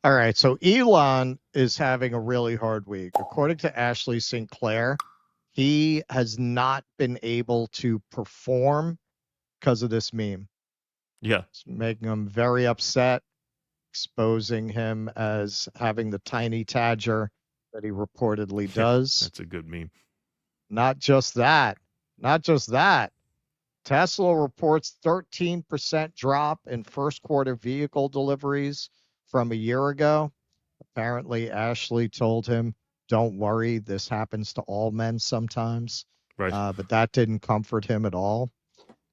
All right. So Elon is having a really hard week. According to Ashley Sinclair, he has not been able to perform because of this meme. Yeah, It's making him very upset, exposing him as having the tiny tadger that he reportedly yeah, does. that's a good meme. Not just that, not just that. Tesla reports 13% drop in first quarter vehicle deliveries from a year ago. Apparently, Ashley told him, "Don't worry, this happens to all men sometimes." Right. But that didn't comfort him at all.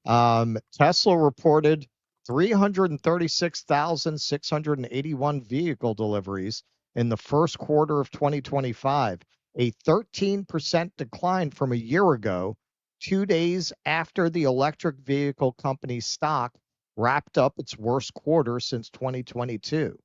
Tesla reported 336,681 vehicle deliveries in the first quarter of 2025, a 13% decline from a year ago, 2 days after the electric vehicle company's stock wrapped up its worst quarter since 2022.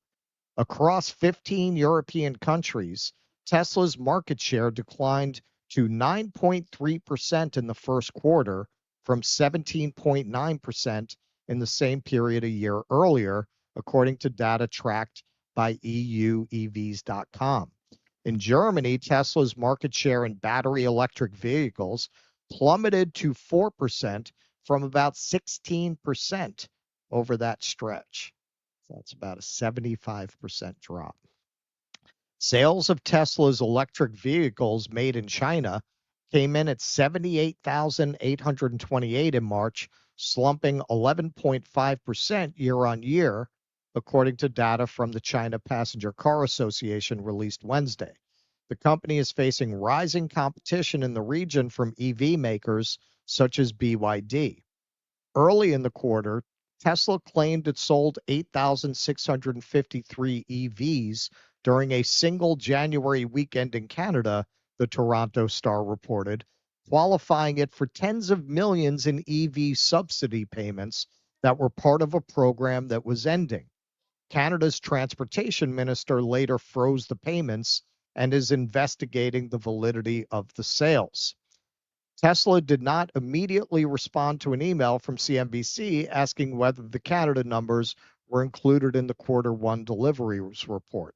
Across 15 European countries, Tesla's market share declined to 9.3% in the first quarter from 17.9% in the same period a year earlier, according to data tracked by EUEVs.com. In Germany, Tesla's market share in battery electric vehicles plummeted to 4% from about 16% over that stretch. So that's about a 75% drop. Sales of Tesla's electric vehicles made in China came in at 78,828 in March, slumping 11.5% year on year, according to data from the China Passenger Car Association released Wednesday. The company is facing rising competition in the region from EV makers such as BYD. Early in the quarter, Tesla claimed it sold 8,653 EVs during a single January weekend in Canada, the Toronto Star reported, qualifying it for tens of millions in EV subsidy payments that were part of a program that was ending. Canada's transportation minister later froze the payments and is investigating the validity of the sales. Tesla did not immediately respond to an email from CNBC asking whether the Canada numbers were included in the quarter one deliveries report.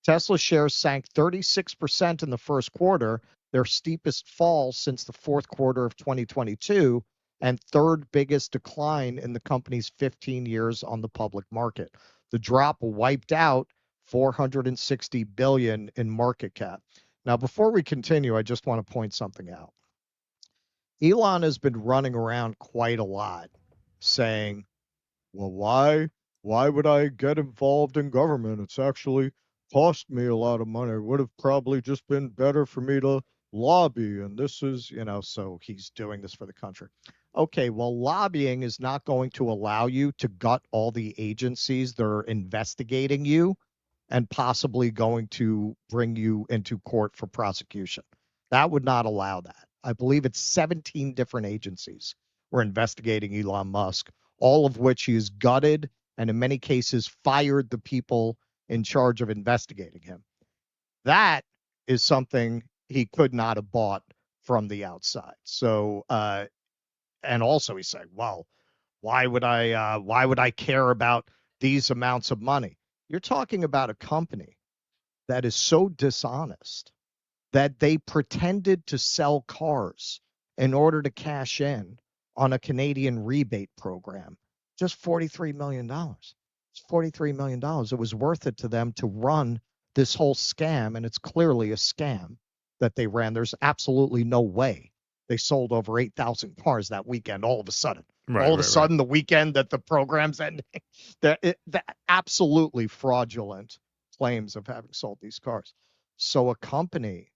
Tesla shares sank 36% in the first quarter, their steepest fall since the fourth quarter of 2022, and third biggest decline in the company's 15 years on the public market. The drop wiped out 460 billion in market cap. Now, before we continue, I just want to point something out. Elon has been running around quite a lot saying, well, why would I get involved in government? It's actually cost me a lot of money. It would have probably just been better for me to lobby. And this is, so he's doing this for the country. Okay, well, lobbying is not going to allow you to gut all the agencies that are investigating you and possibly going to bring you into court for prosecution. That would not allow that. I believe it's 17 different agencies were investigating Elon Musk, all of which he has gutted and in many cases fired the people in charge of investigating him. That is something he could not have bought from the outside. So, and also he's saying, well, why would I care about these amounts of money? You're talking about a company that is so dishonest that they pretended to sell cars in order to cash in on a Canadian rebate program. Just $43 million. It's $43 million. It was worth it to them to run this whole scam, and it's clearly a scam that they ran. There's absolutely no way they sold over 8,000 cars that weekend all of a sudden. Right, All of a right, right. sudden, the weekend that the program's ending, that absolutely fraudulent claims of having sold these cars. So a company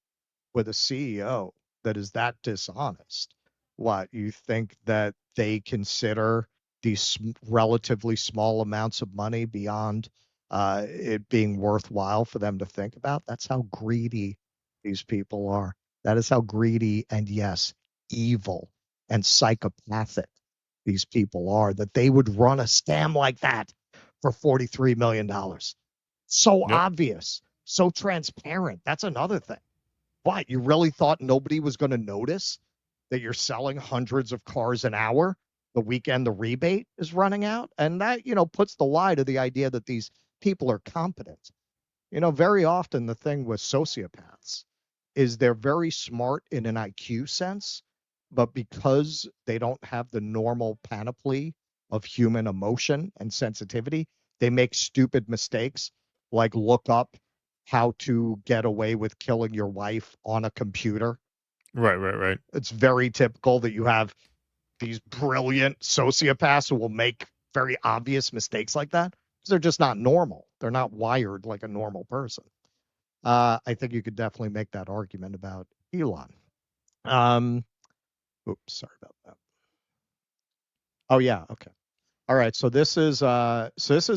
with a CEO that is that dishonest, what you think that they consider these relatively small amounts of money beyond it being worthwhile for them to think about? That's how greedy these people are. That is how greedy and, yes, evil and psychopathic these people are, that they would run a scam like that for $43 million. So Yep. obvious, so transparent. That's another thing. What, you really thought nobody was going to notice that you're selling hundreds of cars an hour the weekend the rebate is running out? And that, puts the lie to the idea that these people are competent. Very often the thing with sociopaths is they're very smart in an IQ sense, but because they don't have the normal panoply of human emotion and sensitivity, they make stupid mistakes, like look up how to get away with killing your wife on a computer. Right. It's very typical that you have these brilliant sociopaths who will make very obvious mistakes like that because they're just not normal. They're not wired like a normal person. I think you could definitely make that argument about Elon. Um, Oops, sorry about that. Oh yeah, okay. All right, so this is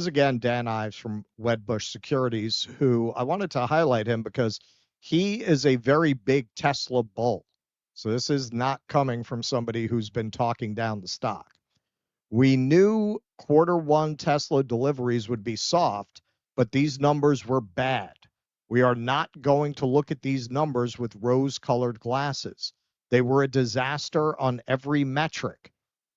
again Dan Ives from Wedbush Securities, who I wanted to highlight him because he is a very big Tesla bull. So this is not coming from somebody who's been talking down the stock. We knew Q1 Tesla deliveries would be soft, but these numbers were bad. We are not going to look at these numbers with rose-colored glasses. They were a disaster on every metric.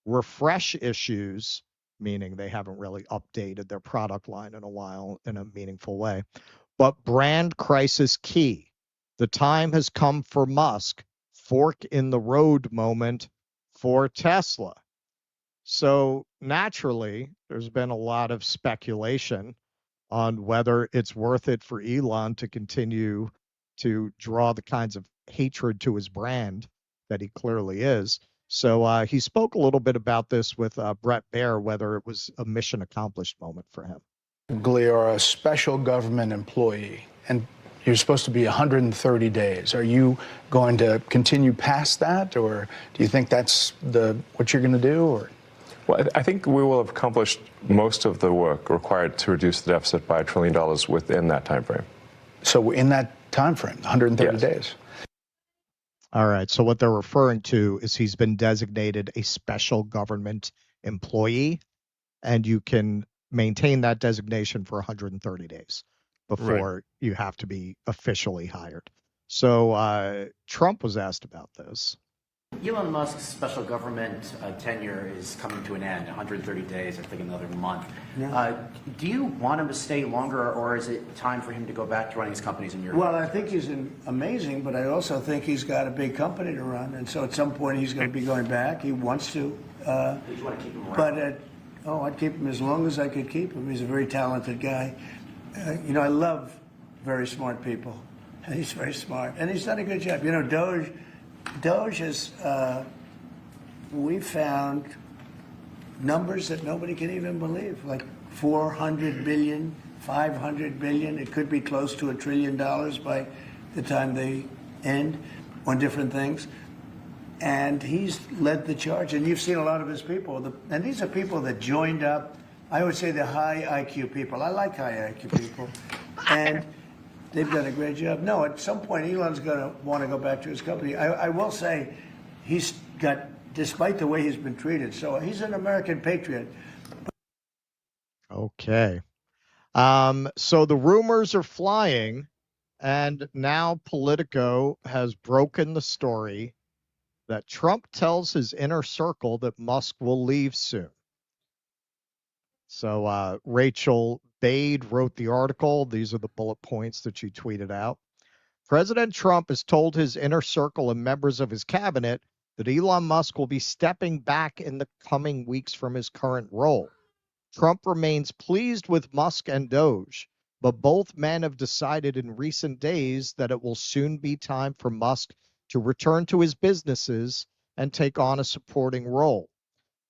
Refresh issues, meaning they haven't really updated their product line in a while in a meaningful way, but brand crisis key. The time has come for Musk, fork in the road moment for Tesla. So naturally, there's been a lot of speculation on whether it's worth it for Elon to continue to draw the kinds of hatred to his brand that he clearly is. So he spoke a little bit about this with Brett Baer, whether it was a mission accomplished moment for him. You're a special government employee, and you're supposed to be 130 days. Are you going to continue past that, or do you think that's what you're going to do? Or? Well, I think we will have accomplished most of the work required to reduce the deficit by $1 trillion within that time frame. So in that time frame, 130 Yes. days. All right. So what they're referring to is he's been designated a special government employee, and you can maintain that designation for 130 days before you have to be officially hired. So Trump was asked about this. Elon Musk's special government tenure is coming to an end, 130 days, I think another month. Yeah. Do you want him to stay longer, or is it time for him to go back to running his companies in Europe? Well, I think he's amazing, but I also think he's got a big company to run, and so at some point he's going to be going back. He wants to. Do you want to keep him around? But, I'd keep him as long as I could keep him. He's a very talented guy. I love very smart people, and he's very smart, and he's done a good job. DOGE is, we found numbers that nobody can even believe, like 400 billion, 500 billion. It could be close to $1 trillion by the time they end on different things. And he's led the charge. And you've seen a lot of his people. And these are people that joined up. I would say the high IQ people. I like high IQ people. And they've done a great job. No, at some point, Elon's going to want to go back to his company. I will say he's got, despite the way he's been treated, so he's an American patriot. Okay. So the rumors are flying, and now Politico has broken the story that Trump tells his inner circle that Musk will leave soon. So Rachel Bade wrote the article. These are the bullet points that she tweeted out. President Trump has told his inner circle and members of his cabinet that Elon Musk will be stepping back in the coming weeks from his current role. Trump remains pleased with Musk and DOGE, but both men have decided in recent days that it will soon be time for Musk to return to his businesses and take on a supporting role.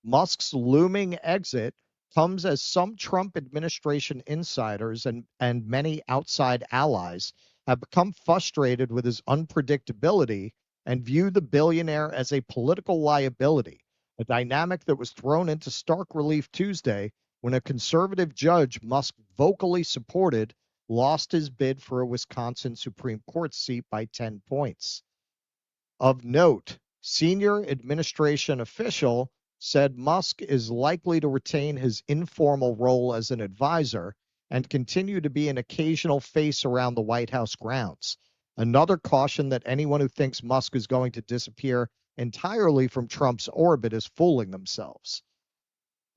Musk's looming exit comes as some Trump administration insiders and many outside allies have become frustrated with his unpredictability and view the billionaire as a political liability, a dynamic that was thrown into stark relief Tuesday when a conservative judge Musk vocally supported lost his bid for a Wisconsin Supreme Court seat by 10 points. Of note, senior administration official said Musk is likely to retain his informal role as an advisor and continue to be an occasional face around the White House grounds. Another caution that anyone who thinks Musk is going to disappear entirely from Trump's orbit is fooling themselves.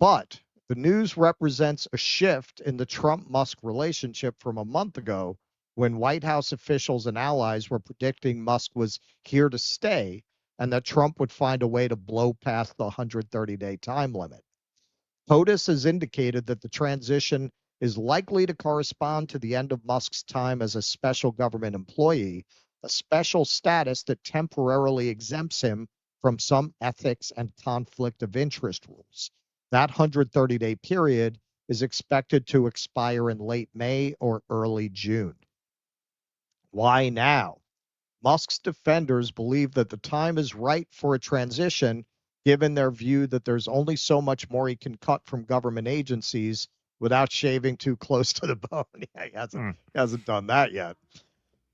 But The news represents a shift in the Trump-Musk relationship from a month ago when White House officials and allies were predicting Musk was here to stay and that Trump would find a way to blow past the 130-day time limit. POTUS has indicated that the transition is likely to correspond to the end of Musk's time as a special government employee, a special status that temporarily exempts him from some ethics and conflict of interest rules. That 130-day period is expected to expire in late May or early June. Why now? Musk's defenders believe that the time is right for a transition, given their view that there's only so much more he can cut from government agencies without shaving too close to the bone. He hasn't done that yet.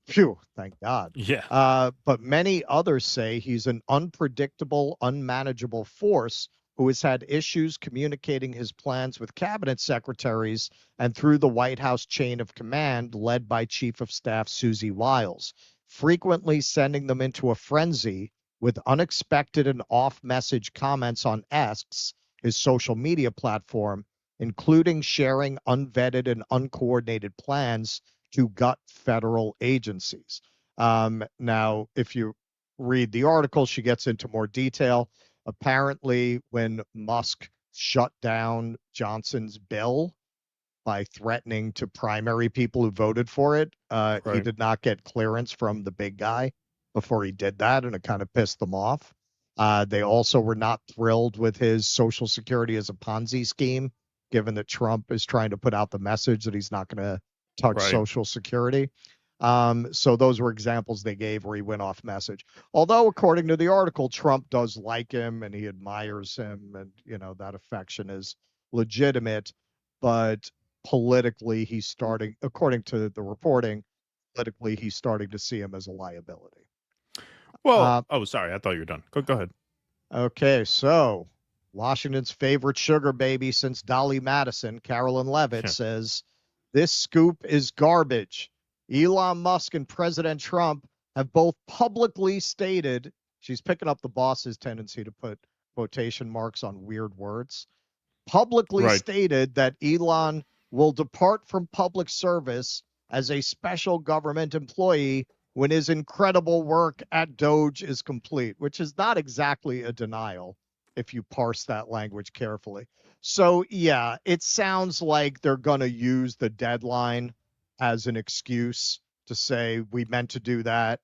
Phew, thank God. Yeah. But many others say he's an unpredictable, unmanageable force who has had issues communicating his plans with cabinet secretaries and through the White House chain of command led by Chief of Staff Susie Wiles, frequently sending them into a frenzy with unexpected and off-message comments on X, his social media platform, including sharing unvetted and uncoordinated plans to gut federal agencies. Now, if you read the article, she gets into more detail. Apparently, when Musk shut down Johnson's bill by threatening to primary people who voted for it, he did not get clearance from the big guy before he did that, and it kind of pissed them off. They also were not thrilled with his Social Security as a Ponzi scheme, given that Trump is trying to put out the message that he's not going to touch Social Security. So those were examples they gave where he went off message. Although, according to the article, Trump does like him and he admires him, and that affection is legitimate. But politically, he's starting, according to the reporting, politically he's starting to see him as a liability. Well, sorry, I thought you were done. Go ahead. Okay, so Washington's favorite sugar baby since Dolly Madison, Carolyn Levitt, says, this scoop is garbage. Elon Musk and President Trump have both publicly stated, she's picking up the boss's tendency to put quotation marks on weird words, publicly stated that Elon will depart from public service as a special government employee when his incredible work at DOGE is complete, which is not exactly a denial if you parse that language carefully. So, yeah, it sounds like they're going to use the deadline as an excuse to say, we meant to do that.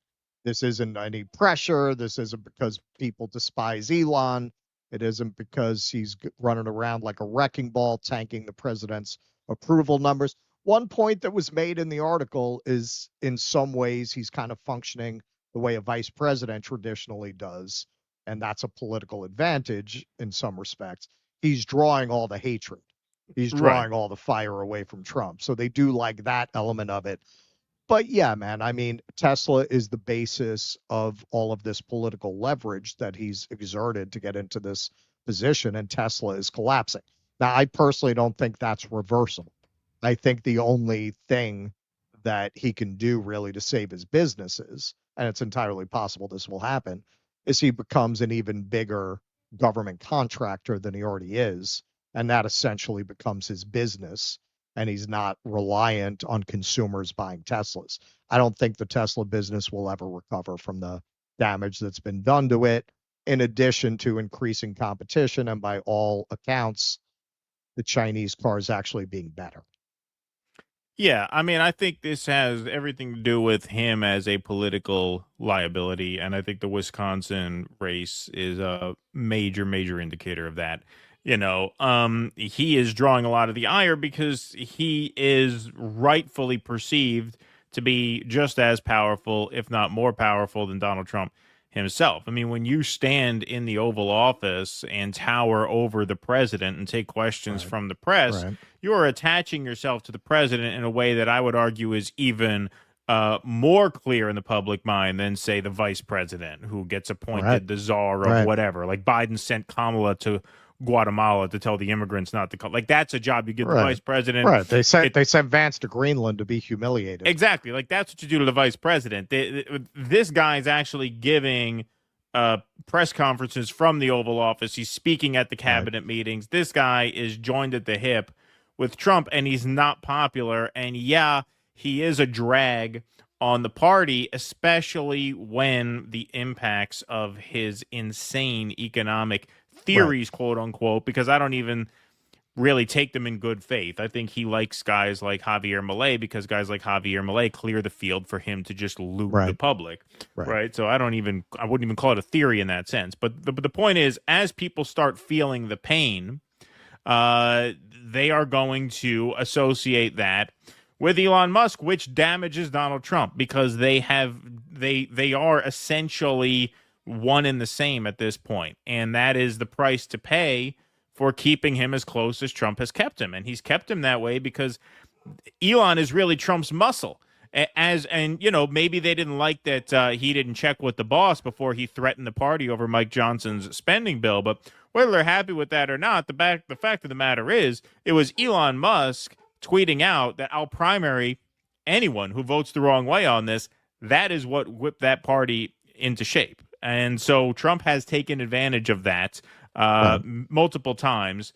This isn't any pressure. This isn't because people despise Elon. It isn't because he's running around like a wrecking ball, tanking the president's approval numbers. One point that was made in the article is, in some ways, he's kind of functioning the way a vice president traditionally does, and that's a political advantage in some respects. He's drawing all the hatred. He's drawing all the fire away from Trump. So they do like that element of it. But yeah, man, I mean, Tesla is the basis of all of this political leverage that he's exerted to get into this position, and Tesla is collapsing. Now, I personally don't think that's reversible. I think the only thing that he can do really to save his businesses, and it's entirely possible this will happen, is he becomes an even bigger government contractor than he already is. And that essentially becomes his business, and he's not reliant on consumers buying Teslas. I don't think the Tesla business will ever recover from the damage that's been done to it, in addition to increasing competition and, by all accounts, the Chinese cars actually being better. Yeah, I mean, I think this has everything to do with him as a political liability, and I think the Wisconsin race is a major, major indicator of that. He is drawing a lot of the ire because he is rightfully perceived to be just as powerful, if not more powerful, than Donald Trump himself. I mean, when you stand in the Oval Office and tower over the president and take questions from the press, you are attaching yourself to the president in a way that I would argue is even more clear in the public mind than, say, the vice president who gets appointed the czar of whatever. Like Biden sent Kamala to Guatemala to tell the immigrants not to come. Like, that's a job you give the vice president. Right. They sent Vance to Greenland to be humiliated. Exactly. Like, that's what you do to the vice president. This guy's actually giving press conferences from the Oval Office. He's speaking at the cabinet meetings. This guy is joined at the hip with Trump, and he's not popular. And yeah, he is a drag on the party, especially when the impacts of his insane economic theories, quote unquote, because I don't even really take them in good faith. I think he likes guys like Javier Milei because guys like Javier Milei clear the field for him to just loot the public, right? So I wouldn't even call it a theory in that sense. But the point is, as people start feeling the pain, they are going to associate that with Elon Musk, which damages Donald Trump because they are essentially one and the same at this point, and that is the price to pay for keeping him as close as Trump has kept him. And he's kept him that way because Elon is really Trump's muscle. And maybe they didn't like that he didn't check with the boss before he threatened the party over Mike Johnson's spending bill. But whether they're happy with that or not, the fact of the matter is it was Elon Musk tweeting out that I'll primary anyone who votes the wrong way on this. That is what whipped that party into shape. And so Trump has taken advantage of that multiple times,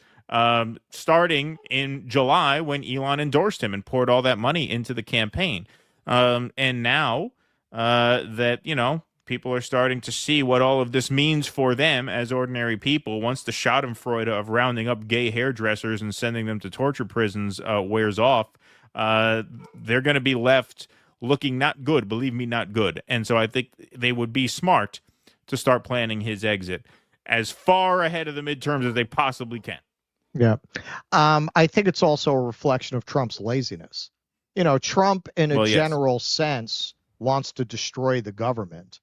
starting in July when Elon endorsed him and poured all that money into the campaign. And now that, people are starting to see what all of this means for them as ordinary people, once the schadenfreude of rounding up gay hairdressers and sending them to torture prisons wears off, they're going to be left looking not good, believe me, not good. And so I think they would be smart to start planning his exit as far ahead of the midterms as they possibly can. Yeah. I think it's also a reflection of Trump's laziness. Trump, in a general sense, wants to destroy the government,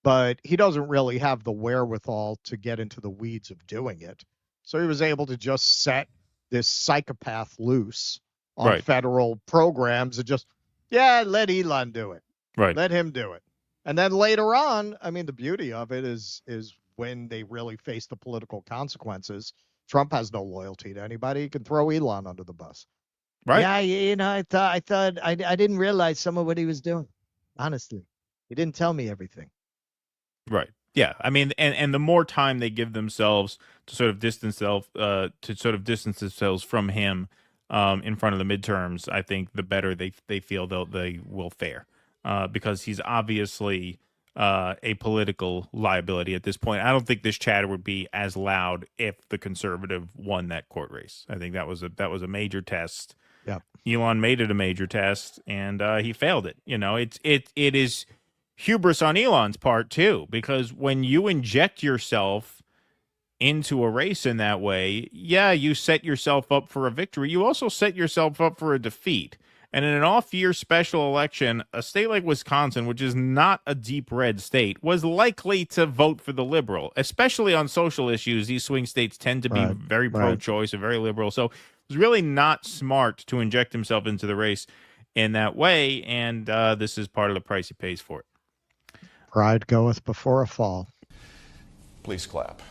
but he doesn't really have the wherewithal to get into the weeds of doing it. So he was able to just set this psychopath loose on federal programs and just, let Elon do it. Right. Let him do it. And then later on, I mean, the beauty of it is when they really face the political consequences, Trump has no loyalty to anybody. He can throw Elon under the bus. Right. Yeah, I thought I didn't realize some of what he was doing. Honestly, he didn't tell me everything. Right. Yeah. I mean, and the more time they give themselves to sort of distance themselves from him in front of the midterms, I think the better they feel they will fare, because he's obviously a political liability at this point. I don't think this chatter would be as loud if the conservative won that court race. I think that was a major test. Yeah. Elon made it a major test, and he failed it. It is hubris on Elon's part too, because when you inject yourself into a race in that way, you set yourself up for a victory. You also set yourself up for a defeat. And in an off-year special election, a state like Wisconsin, which is not a deep red state, was likely to vote for the liberal, especially on social issues. These swing states tend to be very pro-choice and very liberal. So it was really not smart to inject himself into the race in that way. And this is part of the price he pays for it. Pride goeth before a fall. Please clap.